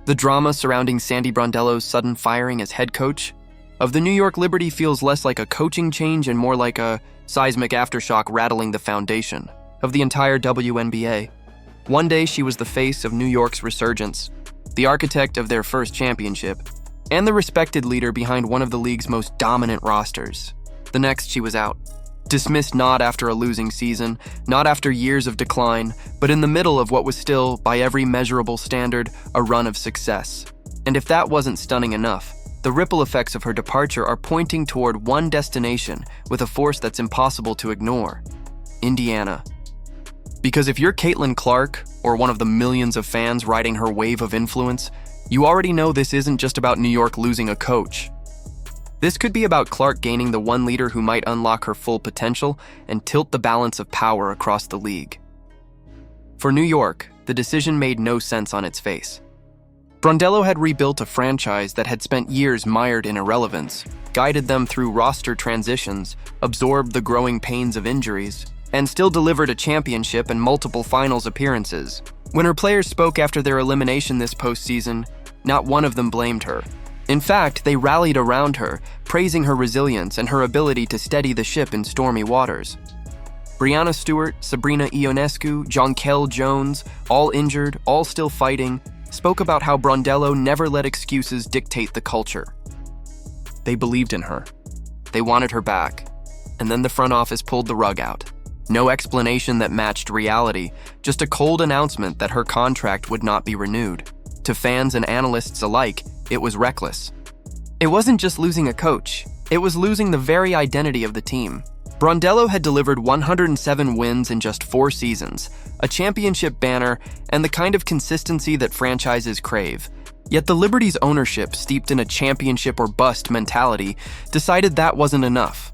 The drama surrounding Sandy Brondello's sudden firing as head coach of the New York Liberty feels less like a coaching change and more like a seismic aftershock rattling the foundation of the entire WNBA. One day she was the face of New York's resurgence, the architect of their first championship, and the respected leader behind one of the league's most dominant rosters. The next she was out. Dismissed not after a losing season, not after years of decline, but in the middle of what was still, by every measurable standard, a run of success. And if that wasn't stunning enough, the ripple effects of her departure are pointing toward one destination with a force that's impossible to ignore: Indiana. Because if you're Caitlin Clark, or one of the millions of fans riding her wave of influence, you already know this isn't just about New York losing a coach. This could be about Clark gaining the one leader who might unlock her full potential and tilt the balance of power across the league. For New York, the decision made no sense on its face. Brondello had rebuilt a franchise that had spent years mired in irrelevance, guided them through roster transitions, absorbed the growing pains of injuries, and still delivered a championship and multiple finals appearances. When her players spoke after their elimination this postseason, not one of them blamed her. In fact, they rallied around her, praising her resilience and her ability to steady the ship in stormy waters. Breanna Stewart, Sabrina Ionescu, Jonquel Jones, all injured, all still fighting, spoke about how Brondello never let excuses dictate the culture. They believed in her. They wanted her back. And then the front office pulled the rug out. No explanation that matched reality, just a cold announcement that her contract would not be renewed. To fans and analysts alike, it was reckless. It wasn't just losing a coach, it was losing the very identity of the team. Brondello had delivered 107 wins in just 4 seasons, a championship banner, and the kind of consistency that franchises crave. Yet the Liberty's ownership, steeped in a championship or bust mentality, decided that wasn't enough.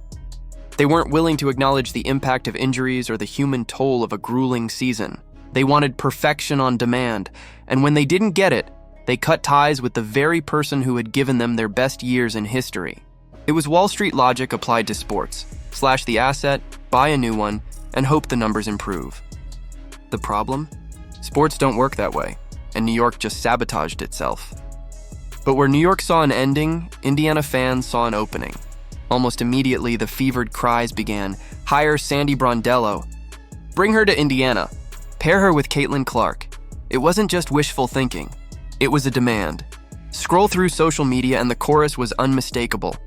They weren't willing to acknowledge the impact of injuries or the human toll of a grueling season. They wanted perfection on demand, and when they didn't get it, they cut ties with the very person who had given them their best years in history. It was Wall Street logic applied to sports: slash the asset, buy a new one, and hope the numbers improve. The problem? Sports don't work that way, and New York just sabotaged itself. But where New York saw an ending, Indiana fans saw an opening. Almost immediately, the fevered cries began: hire Sandy Brondello. Bring her to Indiana. Pair her with Caitlin Clark. It wasn't just wishful thinking. It was a demand. Scroll through social media and the chorus was unmistakable.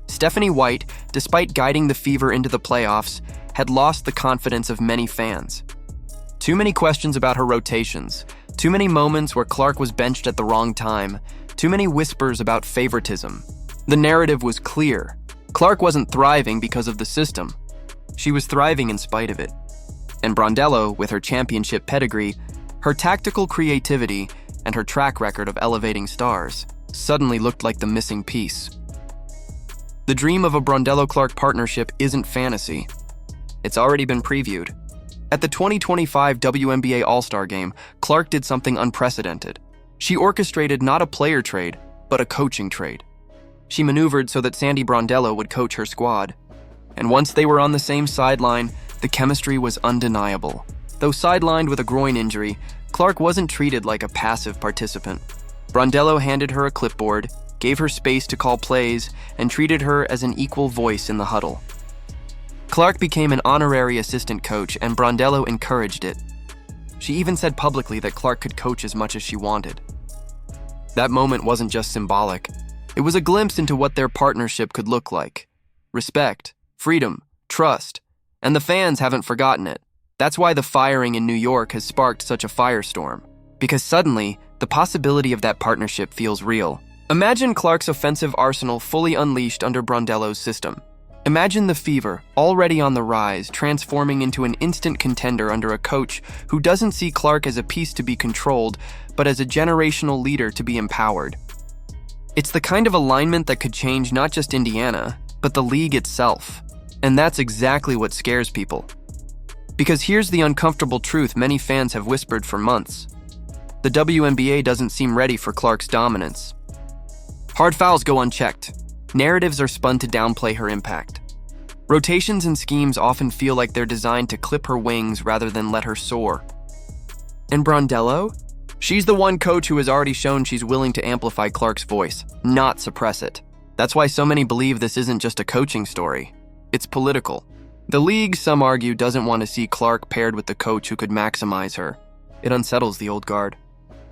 Stephanie White, despite guiding the Fever into the playoffs, had lost the confidence of many fans. Too many questions about her rotations, too many moments where Clark was benched at the wrong time, too many whispers about favoritism. The narrative was clear. Clark wasn't thriving because of the system. She was thriving in spite of it. And Brondello, with her championship pedigree, her tactical creativity, and her track record of elevating stars, suddenly looked like the missing piece. The dream of a Brondello-Clark partnership isn't fantasy. It's already been previewed. At the 2025 WNBA All-Star Game, Clark did something unprecedented. She orchestrated not a player trade, but a coaching trade. She maneuvered so that Sandy Brondello would coach her squad. And once they were on the same sideline, the chemistry was undeniable. Though sidelined with a groin injury, Clark wasn't treated like a passive participant. Brondello handed her a clipboard, gave her space to call plays, and treated her as an equal voice in the huddle. Clark became an honorary assistant coach, and Brondello encouraged it. She even said publicly that Clark could coach as much as she wanted. That moment wasn't just symbolic. It was a glimpse into what their partnership could look like. Respect, freedom, trust, and the fans haven't forgotten it. That's why the firing in New York has sparked such a firestorm. Because suddenly, the possibility of that partnership feels real. Imagine Clark's offensive arsenal fully unleashed under Brondello's system. Imagine the Fever, already on the rise, transforming into an instant contender under a coach who doesn't see Clark as a piece to be controlled, but as a generational leader to be empowered. It's the kind of alignment that could change not just Indiana, but the league itself. And that's exactly what scares people. Because here's the uncomfortable truth many fans have whispered for months. The WNBA doesn't seem ready for Clark's dominance. Hard fouls go unchecked. Narratives are spun to downplay her impact. Rotations and schemes often feel like they're designed to clip her wings rather than let her soar. And Brondello? She's the one coach who has already shown she's willing to amplify Clark's voice, not suppress it. That's why so many believe this isn't just a coaching story. It's political. The league, some argue, doesn't want to see Clark paired with the coach who could maximize her. It unsettles the old guard.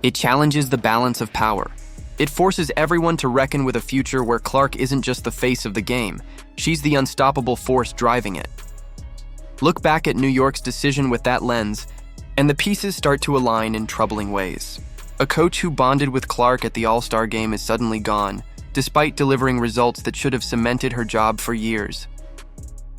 It challenges the balance of power. It forces everyone to reckon with a future where Clark isn't just the face of the game, she's the unstoppable force driving it. Look back at New York's decision with that lens, and the pieces start to align in troubling ways. A coach who bonded with Clark at the All-Star game is suddenly gone, despite delivering results that should have cemented her job for years.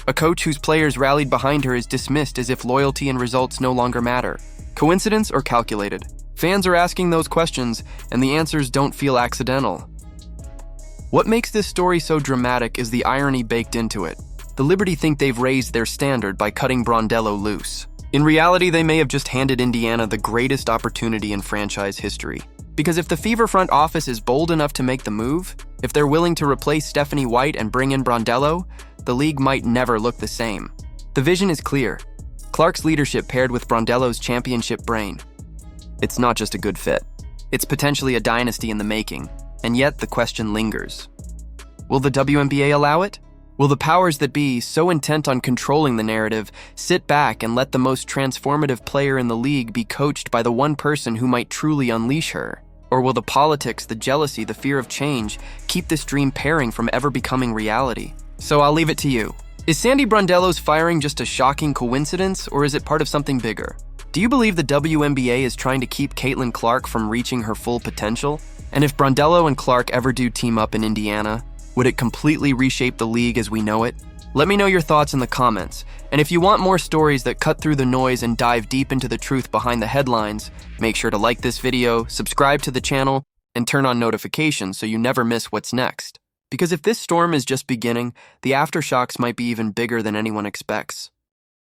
A coach whose players rallied behind her is dismissed as if loyalty and results no longer matter. Coincidence or calculated? Fans are asking those questions, and the answers don't feel accidental. What makes this story so dramatic is the irony baked into it. The Liberty think they've raised their standard by cutting Brondello loose. In reality, they may have just handed Indiana the greatest opportunity in franchise history. Because if the Fever front office is bold enough to make the move, if they're willing to replace Stephanie White and bring in Brondello, the league might never look the same. The vision is clear. Clark's leadership paired with Brondello's championship brain. It's not just a good fit. It's potentially a dynasty in the making, and yet the question lingers. Will the WNBA allow it? Will the powers that be, so intent on controlling the narrative, sit back and let the most transformative player in the league be coached by the one person who might truly unleash her? Or will the politics, the jealousy, the fear of change keep this dream pairing from ever becoming reality? So I'll leave it to you. Is Sandy Brondello's firing just a shocking coincidence, or is it part of something bigger? Do you believe the WNBA is trying to keep Caitlin Clark from reaching her full potential? And if Brondello and Clark ever do team up in Indiana, would it completely reshape the league as we know it? Let me know your thoughts in the comments. And if you want more stories that cut through the noise and dive deep into the truth behind the headlines, make sure to like this video, subscribe to the channel, and turn on notifications so you never miss what's next. Because if this storm is just beginning, the aftershocks might be even bigger than anyone expects.